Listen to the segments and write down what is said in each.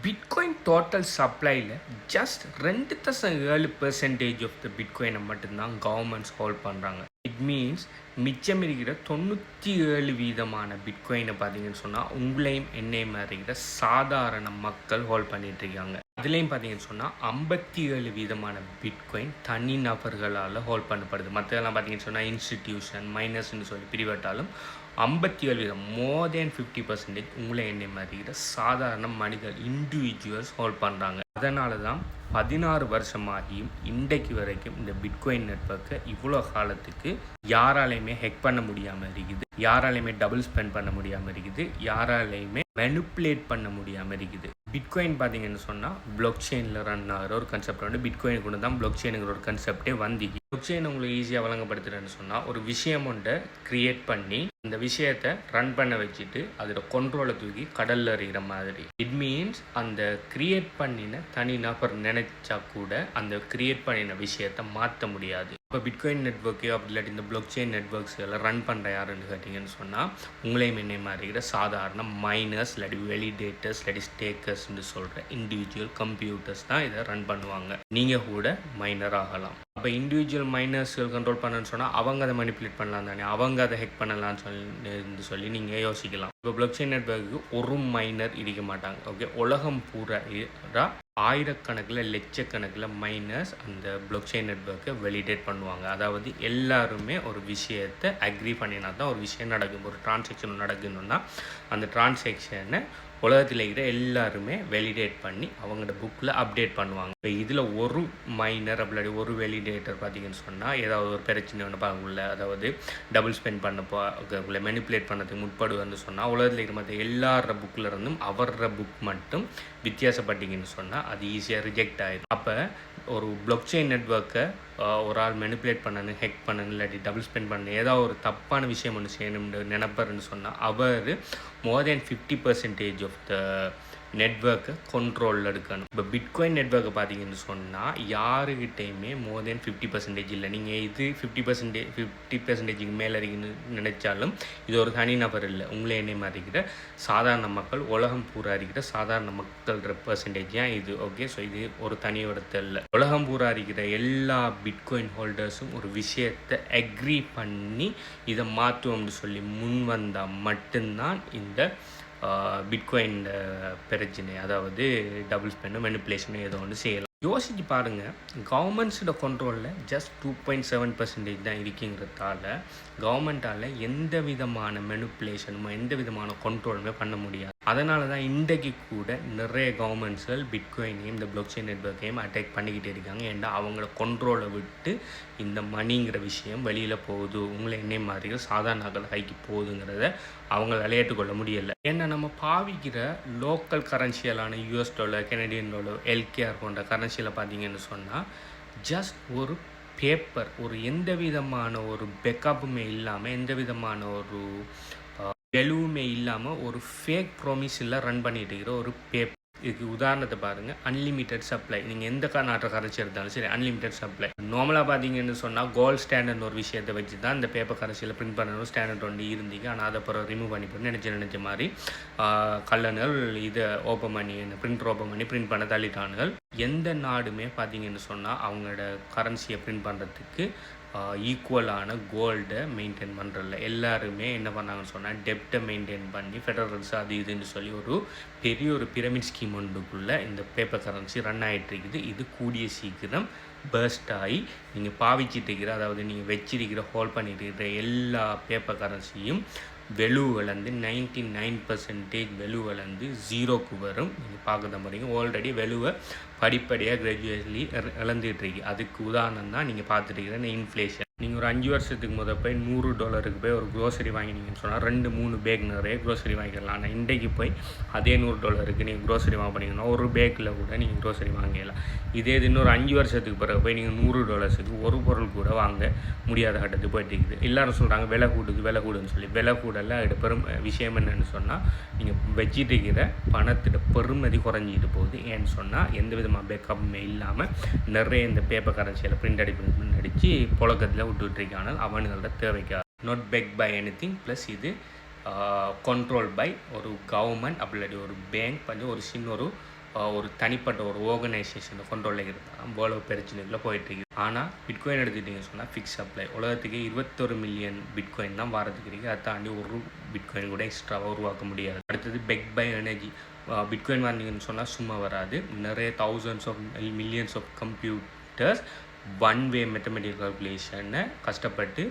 Bitcoin total சப்ளையில் just 2.7% of the பிட்காயினை மட்டும்தான் கவர்மெண்ட்ஸ் ஹோல்ட் பண்ணுறாங்க. இட் மீன்ஸ் மிச்சம் இருக்கிற 97% பிட்காயினை பார்த்தீங்கன்னு சொன்னால் உங்களையும் என்னையும் இருக்கிற சாதாரண மக்கள் ஹோல்ட் பண்ணிட்டு இருக்காங்க. அதுலேயும் பார்த்தீங்கன்னு சொன்னால் 57% பிட்காயின் தனி நபர்களால் ஹோல்ட் பண்ணப்படுது. மற்றதெல்லாம் பார்த்தீங்கன்னு சொன்னால் இன்ஸ்டிடியூஷன் மைனஸ்ன்னு சொல்லி பிரிவட்டாலும் 57% மோர் தேன் 50% உங்களை என்னை மாதிரி சாதாரண மனிதர் இண்டிவிஜுவல்ஸ் ஹோல்ட் பண்ணுறாங்க. அதனால தான் 16 வருஷமாகியும் இன்றைக்கு வரைக்கும் இந்த பிட்காயின் நெட்வொர்க்கை இவ்வளோ காலத்துக்கு யாராலையுமே ஹேக் பண்ண முடியாமல் இருக்குது, யாராலையுமே டபுள் ஸ்பெண்ட் பண்ண முடியாமல் இருக்குது, யாராலையுமே மேனிப்புலேட் பண்ண முடியாமல் இருக்குது. பிட்காயின் பார்த்தீங்கன்னு சொன்னால் பிளாக் செயினில் ரன் ஆகிற ஒரு கன்செப்ட் வந்து பிட்காயின் கொண்டு தான் பிளாக் செயினுங்கிற ஒரு கன்செப்டே வந்திக்கு. பிளாக் செயின் உங்களுக்கு ஈஸியாக வழங்கப்படுத்துறேன்னு சொன்னால் ஒரு விஷயம் ஒன்றை கிரியேட் பண்ணி அந்த விஷயத்தை ரன் பண்ண வச்சுட்டு அதோட கண்ட்ரோலை தூக்கி கடலில் எறிகிற மாதிரி. இட் மீன்ஸ் அந்த கிரியேட் பண்ணின தனி நபர் நினைச்சா கூட அந்த கிரியேட் பண்ணின விஷயத்தை மாற்ற முடியாது. இப்போ பிட்காயின் நெட்வொர்க்கு அப்படி இல்லாட்டி இந்த பிளாக் செயின் நெட்வொர்க்ஸ் எல்லாம் ரன் பண்ணுற யாருன்னு கேட்டிங்கன்னு சொன்னால் உங்களையும் என்னை மாதிரி சாதாரண மைனர்ஸ் இல்லாட்டி வெலிடேட்டர்ஸ் இல்லாட்டி ஸ்டேக்கர்ஸ்ன்னு சொல்கிற இண்டிவிஜுவல் கம்ப்யூட்டர்ஸ் தான் இதை ரன் பண்ணுவாங்க. நீங்கள் கூட மைனர் ஆகலாம். அப்போ இண்டிவிஜுவல் மைனர்ஸ்கள் கண்ட்ரோல் பண்ணணும்னு சொன்னால் அவங்க அதை மனிப்புலேட் பண்ணலாம் தானே, அவங்க அதை ஹேக் பண்ணலாம்னு சொல்லி நீங்கள் யோசிக்கலாம். இப்போ பிளாக் செயின் நெட்வொர்க்கு ஒரு மைனர் இருக்க மாட்டாங்க. ஓகே, உலகம் பூரா ஆயிரக்கணக்கில் லட்சக்கணக்கில் மைனர்ஸ் அந்த பிளாக் செயின் நெட்வொர்க்கை வெலிடேட் பண்ணுவாங்க. அதாவது எல்லாருமே ஒரு விஷயத்தை அக்ரி பண்ணினா தான் ஒரு விஷயம் நடக்கும். ஒரு டிரான்சாக்ஷன் நடக்கணும்னா அந்த டிரான்சாக்ஷனை உலகத்தில் இருக்கிற எல்லாருமே வெலிடேட் பண்ணி அவங்களோட புக்கில் அப்டேட் பண்ணுவாங்க. இப்போ இதில் ஒரு மைனர் அப்படி ஒரு வெலிடேட்டர் பார்த்தீங்கன்னு சொன்னால் ஏதாவது ஒரு பிரச்சனை ஒன்று பார்க்கல, அதாவது டபுள் ஸ்பெண்ட் பண்ண போகல மேனிப்புலேட் பண்ணதுக்கு முற்படுன்னு சொன்னால் உலகத்தில் இருக்கிற மற்ற எல்லார புக்கில் இருந்தும் அவர புக் மட்டும் வித்தியாசப்பட்டீங்கன்னு சொன்னால் அது ஈஸியாக ரிஜெக்ட் ஆகிடும். அப்போ ஒரு பிளாக் செயின் நெட்வொர்க்கை ஒரு ஆள் மெனிப்புலேட் பண்ணணும், ஹேக் பண்ணணும் இல்லாட்டி டபுள் ஸ்பெண்ட் பண்ணணும் ஏதாவது ஒரு தப்பான விஷயம் ஒன்று செய்யணும்னு நினைப்பாருன்னு சொன்னால் அவர் மோர் தேன் 50% ஆஃப் த நெட்வொர்க்கை கண்ட்ரோலில் எடுக்கணும். இப்போ பிட்காயின் நெட்வொர்க்கை பார்த்தீங்கன்னு சொன்னால் யாருக்கிட்டையுமே மோர் தேன் 50% இல்லை. நீங்கள் இது 50%க்கு மேலே இருக்குன்னு நினைச்சாலும் இது ஒரு தனி நபர் இல்லை, உங்களே என்ன மாதிரி இருக்கிற சாதாரண மக்கள், உலகம் பூரா இருக்கிற சாதாரண மக்கள் பெர்சன்டேஜ் தான் இது. ஓகே, ஸோ இது ஒரு தனி இடத்துல இல்லை. உலகம் பூரா இருக்கிற எல்லா பிட்காயின் ஹோல்டர்ஸும் ஒரு விஷயத்தை அக்ரி பண்ணி இதை மாற்றுவோம்னு சொல்லி முன் வந்தால் மட்டும்தான் இந்த பிட்காயின் பிரச்சனை, அதாவது டபுள் ஸ்பெண்டும் மேனிப்புலேஷனும் ஏதோ ஒன்று செய்யலாம். யோசிச்சு பாருங்கள், கவர்மெண்ட்ஸோட கண்ட்ரோலில் ஜஸ்ட் 2.7% தான் இருக்குங்கிறதால கவர்மெண்ட்டால் எந்த விதமான மேனிப்புலேஷனுமோ எந்த விதமான கண்ட்ரோலுமே பண்ண முடியாது. அதனால தான் இன்றைக்கு கூட நிறைய கவர்மெண்ட்ஸ்கள் பிட்காயினையும் இந்த பிளாக் செயின் நெட்வொர்க்கையும் அட்டாக் பண்ணிக்கிட்டே இருக்காங்க. ஏன்னா அவங்கள கண்ட்ரோலை விட்டு இந்த மணிங்கிற விஷயம் வெளியில் போகுது, உங்களை என்ன மாதிரி சாதாரண கைக்கு போகுதுங்கிறத அவங்களால ஏற்றுக்கொள்ள முடியலை. ஏன்னா நம்ம பாவிக்கிற லோக்கல் கரன்சியலான US dollar, Canadian dollar, LKR போன்ற கரன்சியில் பார்த்தீங்கன்னு சொன்னால் ஜஸ்ட் ஒரு பேப்பர், ஒரு எந்த விதமான ஒரு பேக்கப்புமே இல்லாமல் எந்த விதமான ஒரு வெலுவுமே இல்லாமல் ஒரு ஃபேக் ப்ராமிஸில் ரன் பண்ணிட்டு இருக்கிற ஒரு பேப்பர். இதுக்கு உதாரணத்தை பாருங்கள், அன்லிமிட்டெட் சப்ளை. நீங்கள் எந்த நாட்டை கரன்சி எடுத்தாலும் சரி அன்லிமிட்டெட் சப்ளை. நார்மலாக பார்த்தீங்கன்னு சொன்னால் கோல்ட் ஸ்டாண்டர்ட் ஒரு விஷயத்தை வச்சு தான் இந்த பேப்பர் கரன்சியில் பிரிண்ட் பண்ணணும் ஸ்டாண்டர்ட் ஒன்று இருந்தீங்க. ஆனால் அதை அப்புறம் ரிமூவ் பண்ணி போட்டு நினச்ச மாதிரி கல்லணல் இதை ஓப்பன் பண்ணி பிரிண்டர் ஓப்பன் பண்ணி பிரிண்ட் பண்ண தள்ளிட்டானுகள். எந்த நாடுமே பார்த்தீங்கன்னு சொன்னால் அவங்களோட கரன்சியை பிரிண்ட் பண்ணுறதுக்கு ஈக்குவலான கோல்டை மெயின்டைன் பண்ணுறதில்ல. எல்லாருமே என்ன பண்ணாங்கன்னு சொன்னால் டெப்டை மெயின்டைன் பண்ணி ஃபெடரல்ஸ் அது இதுன்னு சொல்லி ஒரு பெரிய ஒரு பிரமிட் ஸ்கீம் ஒன்றுக்குள்ளே இந்த பேப்பர் கரன்சி ரன் ஆகிட்டு இருக்குது. இது கூடிய சீக்கிரம் பர்ஸ்ட் ஆகி நீங்கள் பாவிச்சிட்டு இருக்கிற, அதாவது நீங்கள் வச்சிருக்கிற ஹோல்ட் பண்ணிட்டு இருக்கிற எல்லா பேப்பர் கரன்சியும் வெலு விளந்து 99% வெலு விளந்து 0க்கு வரும். நீங்கள் பார்க்க தான் போகிறீங்க. ஆல்ரெடி வெலுவை படிப்படியாக கிராஜுவலி இழந்துகிட்ருக்கு. அதுக்கு உதாரணம் தான் நீங்கள் பார்த்துட்டு இன்ஃப்ளேஷன். நீங்கள் ஒரு 5 வருஷத்துக்கு முதல் போய் $100 போய் ஒரு க்ரோசரி வாங்கினீங்கன்னு சொன்னால் 2-3 பேக் நிறைய க்ரோசரி வாங்கிக்கலாம். ஆனால் இன்றைக்கு போய் அதே $100 நீங்கள் க்ரோசரி வாங்க பண்ணிங்கன்னா ஒரு பேக்கில் கூட நீங்கள் க்ரோசரி வாங்கிடலாம். இதே இது இன்னொரு 5 வருஷத்துக்கு பிறகு போய் நீங்கள் $100 ஒரு பொருள் கூட வாங்க முடியாத கட்டத்துக்கு போயிட்டு இருக்குது. எல்லோரும் சொல்கிறாங்க விலை கூடுன்னு சொல்லி. விலை கூடல அது பெரும் விஷயம் என்னென்னு சொன்னால் நீங்கள் வச்சிட்டு இருக்கிற பணத்தோட பெருமதி குறைஞ்சிட்டு போகுது. ஏன்னு சொன்னால் எந்த விதமாக பேக்கப்புமே இல்லாமல் நிறைய இந்த பேப்பர் கரன்சியில் பிரிண்ட் அடித்து புழக்கத்தில் விட்டுட்ருக்காங்க அவனுங்களோட தேவைக்காக. Not back by anything plus இது கண்ட்ரோல் பை ஒரு கவர்மெண்ட் அப்படி இல்லாட்டி ஒரு பேங்க் பண்ணி ஒரு சின்ன ஒரு ஒரு தனிப்பட்ட ஒரு ஆர்கனைசேஷன் கண்ட்ரோலில் இருந்தால் இவ்வளோ பிரச்சனைக்குள்ளே போயிட்டுருக்கு. ஆனால் பிட்காயின் எடுத்துக்கிட்டிங்க சொன்னால் ஃபிக்ஸ் சப்ளை உலகத்துக்கு 21 மில்லியன் பிட்காயின் தான் வாரத்துக்கு இருக்குது. அதை தாண்டி ஒரு பிட்காயின் கூட எக்ஸ்ட்ராவாக உருவாக்க முடியாது. அடுத்தது பெக் பை எனர்ஜி. பிட்காயின் வாங்கினீங்கன்னு சொன்னால் சும்மா வராது. நிறைய thousands of millions of computers one way mathematical கால்குலேஷனை கஷ்டப்பட்டு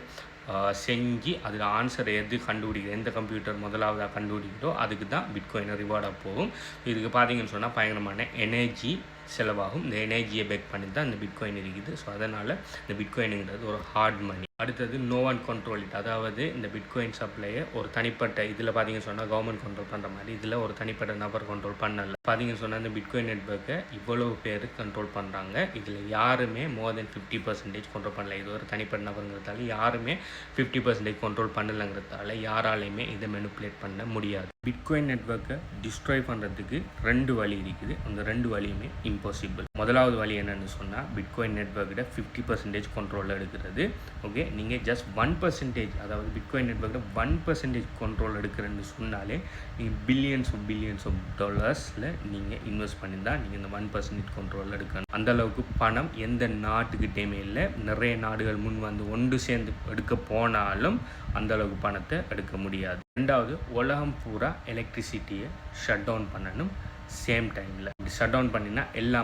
செஞ்சு அதில் ஆன்சர் எது கண்டுபிடிக்குது, எந்த கம்ப்யூட்டர் முதலாவதாக கண்டுபிடிக்கிறதோ அதுக்கு தான் பிட்காயின் ரிவார்டாக போகும். இதுக்கு பார்த்தீங்கன்னு சொன்னால் பயங்கரமான எனர்ஜி செலவாகும். இந்த எனர்ஜியை பேக் பண்ணி தான் இந்த பிட்காயின் இருக்குது. ஸோ அதனால் இந்த பிட்காயினுங்கிறது ஒரு ஹார்ட் மணி. அடுத்தது நோ ஒன் கண்ட்ரோல் இட். அதாவது இந்த பிட்காயின் சப்ளையை ஒரு தனிப்பட்ட இதில் பார்த்தீங்கன்னு சொன்னால் கவர்மெண்ட் கண்ட்ரோல் பண்ணுற மாதிரி இதில் ஒரு தனிப்பட்ட நபர் கண்ட்ரோல் பண்ணலை. பார்த்தீங்கன்னு சொன்னால் இந்த பிட்காயின் நெட்வொர்க்கை இவ்வளோ பேர் கண்ட்ரோல் பண்ணுறாங்க. இதில் யாருமே மோர் தென் 50% கண்ட்ரோல் பண்ணல. இது ஒரு தனிப்பட்ட நபருங்கிறதால யாருமே 50% கண்ட்ரோல் பண்ணலைங்கிறதால யாராலையுமே இதை மெனிப்புலேட் பண்ண முடியாது. பிட்காயின் நெட்வொர்க்கை டிஸ்ட்ராய் பண்ணுறதுக்கு 2 வழி இருக்குது. அந்த 2 வழியுமே இம்பாசிபிள். முதலாவது வழி என்னென்னு சொன்னால் பிட்காயின் நெட்வொர்க்கில் 50% கண்ட்ரோலில் எடுக்கிறது. ஓகே, நீங்கள் ஜஸ்ட் 1%, அதாவது பிட்காயின் நெட்வொர்க்கில் 1% கண்ட்ரோல் எடுக்கிறேன்னு சொன்னாலே நீங்கள் பில்லியன்ஸ் ஆஃப் டாலர்ஸில் நீங்கள் இன்வெஸ்ட் பண்ணி தான் நீங்கள் இந்த 1% கண்ட்ரோலில் எடுக்கணும். அந்தளவுக்கு பணம் எந்த நாட்டுக்கிட்டேயுமே இல்லை. நிறைய நாடுகள் முன் வந்து ஒன்று சேர்ந்து எடுக்க போனாலும் அந்தளவுக்கு பணத்தை எடுக்க முடியாது. ரெண்டாவது, உலகம் பூரா எலக்ட்ரிசிட்டியை ஷட் டவுன் பண்ணணும் சேம் டைமில். ஷட் டவுன் பண்ணினா எல்லா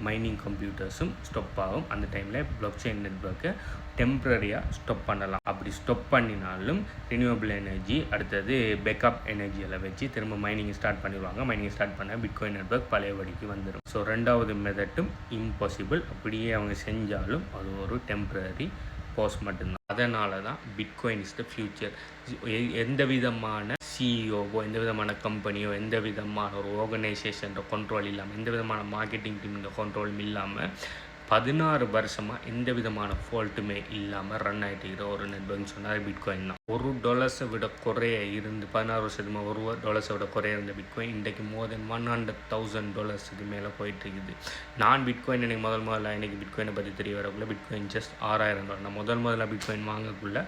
மைனிங் கம்ப்யூட்டர்ஸும் ஸ்டாப் ஆகும். அந்த டைமில் பிளாக் செயின் நெட்வொர்க்கை டெம்ப்ரரியாக ஸ்டாப் பண்ணலாம். அப்படி ஸ்டாப் பண்ணினாலும் ரினியூவபிள் எனர்ஜி அடுத்தது பேக்கப் எனர்ஜியில் வச்சு திரும்ப மைனிங் ஸ்டார்ட் பண்ணிடுவாங்க. மைனிங் ஸ்டார்ட் பண்ண பிட்காயின் நெட்வொர்க் பழையபடிக்கு வந்துடும். ஸோ ரெண்டாவது மெத்தட்டும் இம்பாசிபிள். அப்படியே அவங்க செஞ்சாலும் அது ஒரு டெம்ப்ரரி போஸ்ட் மட்டும்தான். அதனால தான் பிட்காயின் இஸ் த ஃபியூச்சர். எந்த விதமான சிஇஓவோ எந்த விதமான கம்பெனியோ எந்த விதமான ஒரு ஆர்கனைசேஷன் கண்ட்ரோல் இல்லாமல் எந்த விதமான மார்க்கெட்டிங் டீம் கண்ட்ரோலும் இல்லாமல் 16 வருஷமாக எந்த விதமான ஃபால்ட்டுமே இல்லாமல் ரன் ஆகிட்டு இருக்கிற ஒரு நெட்வொர்க்னு சொன்னால் பிட்காயின் தான். $1 விட குறைய இருந்து 16 வருஷத்துக்கு $1 விட குறைய இருந்த பிட்காயின் இன்றைக்கு மோர் தென் $100,000 மேலே போயிட்டு இருக்குது. நான் பிட்காயின் எனக்கு முதல்ல எனக்கு பிட்காயினை பற்றி தெரிய வரக்குள்ள பிட்காயின் ஜஸ்ட் $6,000. நான் முதல்ல பிட்காயின் வாங்கக்குள்ள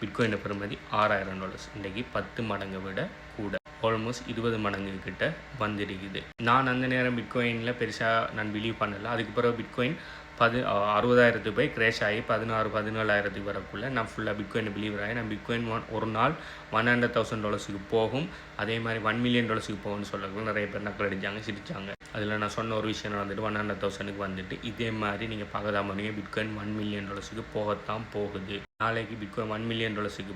பிட்காயினை பெறுமதி $6,000. இன்றைக்கி 10 மடங்கு விட கூட, ஆல்மோஸ்ட் 20 மடங்கு கிட்ட வந்துருக்குது. நான் அந்த நேரம் பிட்காயினில் பெருசாக நான் பிலீவ் பண்ணலை. அதுக்கு பிறகு பிட்காயின் 60,000 போய் கிரேஷ் ஆகி 17,000 வரக்குள்ளே நான் ஃபுல்லாக பிட்காயினை பிலீவர் ஆகி நான் பிட்காயின் ஒரு நாள் $100,000 போகும், அதே மாதிரி $1 million போகும்னு சொல்லக்குள்ள நிறைய பேர் நக்கல் அடித்தாங்க, சிரித்தாங்க. அதில் நான் சொன்ன ஒரு விஷயம் வந்துட்டு 100,000 வந்துட்டு இதே மாதிரி நீங்கள் பார்க்கதான் பண்ணீங்க. பிட்காயின் $1 million போகத்தான் போகுது. நாளைக்கு பிட்காயின் $1 million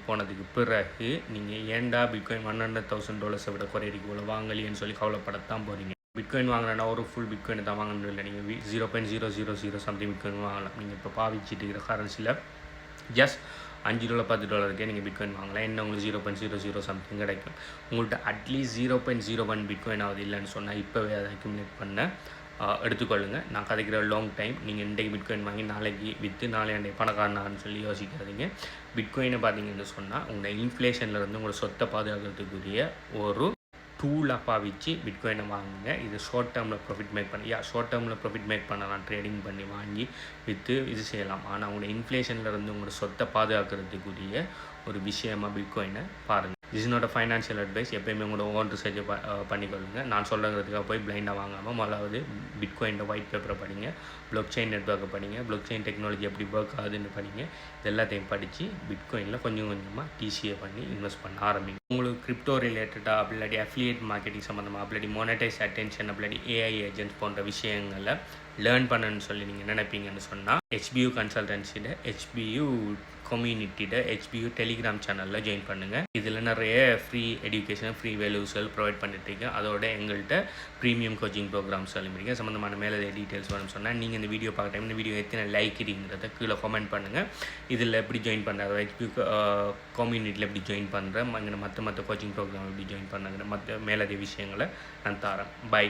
போனதுக்கு பிறகு நீங்கள் ஏன்டா பிட்காயின் $100,000 விட குறையடிக்கு போல வாங்கலின்னு சொல்லி கவலைப்படத்தான் போகிறீங்க. பிட்காயின் வாங்கினா ஒரு ஃபுல் பிட்காயின் தான் வாங்கணும் இல்லை. நீங்கள் 0.000 சம்திங் பிட்காயின் வாங்கலாம். நீங்கள் இப்போ பாவிச்சிட்டு இருக்கிற கரன்சியில் ஜஸ்ட் $5 $10 நீங்கள் பிட்காயின் வாங்கலாம். என்ன உங்களுக்கு 0.00 சம்திங் கிடைக்கும். உங்கள்கிட்ட அட்லீஸ்ட் 0.01 பிட்காயின் ஆகுது இல்லைன்னு சொன்னால் இப்போவே அதை அக்யூமுலேட் பண்ண எடுத்துக்கொள்ளுங்கள். நான் கதைக்கிற லாங் டைம். நீங்கள் இன்றைக்கு பிட்காயின் வாங்கி நாளைக்கு விற்று நாளைக்கு பணக்காரனான்னு சொல்லி யோசிக்காதீங்க. பிட்காயினை பார்த்தீங்கன்னு சொன்னால் உங்களோட இன்ஃப்ளேஷன்லேருந்து உங்களோட சொத்தை பாதுகாக்கிறதுக்குரிய ஒரு டூலாக பாவிச்சு பிட்காயினை வாங்குங்க. இது ஷார்ட் டேர்மில் ப்ராஃபிட் மேக் ஷார்ட் டேர்மில் ப்ராஃபிட் மேக் பண்ணலாம், ட்ரேடிங் பண்ணி வாங்கி விற்று இது செய்யலாம். ஆனால் உங்களோட இன்ஃப்ளேஷன்லேருந்து உங்களோட சொத்தை பாதுகாக்கிறதுக்குரிய ஒரு விஷயமாக பிட்காயினை பாருங்கள். Is not a financial advice. எப்போயுமே உங்களோட ஓன் ரிசர்ச்சை பண்ணிக்கொள்ளுங்க. நான் சொல்கிறதுக்காக போய் பிளைண்டாக வாங்காமல் முதலாவது பிட்காயின் ஒயிட் பேப்பரை படிங்க, பிளாக் செயின் நெட்வொர்க்கை படிங்க, பிளாக் செயின் டெக்னாலஜி எப்படி ஒர்க் ஆகுதுன்னு படிங்க. இது எல்லாத்தையும் படித்து பிட்காயினில் கொஞ்சம் கொஞ்சமாக டிசிஏ பண்ணி இன்வெஸ்ட் பண்ண ஆரம்பிங்க. உங்களுக்கு கிரிப்டோ ரிலேட்டடாக அப்படி அஃபிலியேட் மார்க்கெட்டிங் சம்மந்தமாக அப்படி மோனடைஸ் அட்டென்ஷன் அப்படி ஏஐ ஏஜென்ட்ஸ் போன்ற விஷயங்களை லேர்ன் பண்ணணும்னு சொல்லி நீங்கள் நினைப்பீங்கன்னு சொன்னால் HBU கன்சல்டன்சியில் HBU கம்யூனிட்டியில் HBU டெலிகிராம் சேனலில் ஜாயின் பண்ணுங்கள். இதில் நிறைய ஃப்ரீ எஜுகேஷன் ஃப்ரீ வேல்யூஸ்கள் ப்ரொவைட் பண்ணிட்டுருக்கேன். அதோட எங்கள்கிட்ட ப்ரீமியம் கோச்சிங் ப்ரோக்ராம்ஸ் சொல்லியிருக்கேன். சம்மந்தமான மேலே டீட்டெயில்ஸ் வேணும்னு சொன்னால் நீங்கள் இந்த வீடியோ பார்க்க டைம் இந்த வீடியோ எத்தனை லைக் இருக்கிறத கீழே கமெண்ட் பண்ணுங்கள். இதில் எப்படி ஜாயின் பண்ணுறது, HBU கம்யூனிட்டியில் எப்படி ஜாயின் பண்ணுறேன், மற்ற கோச்சிங் ப்ரோக்ராம் எப்படி ஜாயின் பண்ணுங்கிற மற்ற மேலதிக விஷயங்களை நான் தரேன். பை.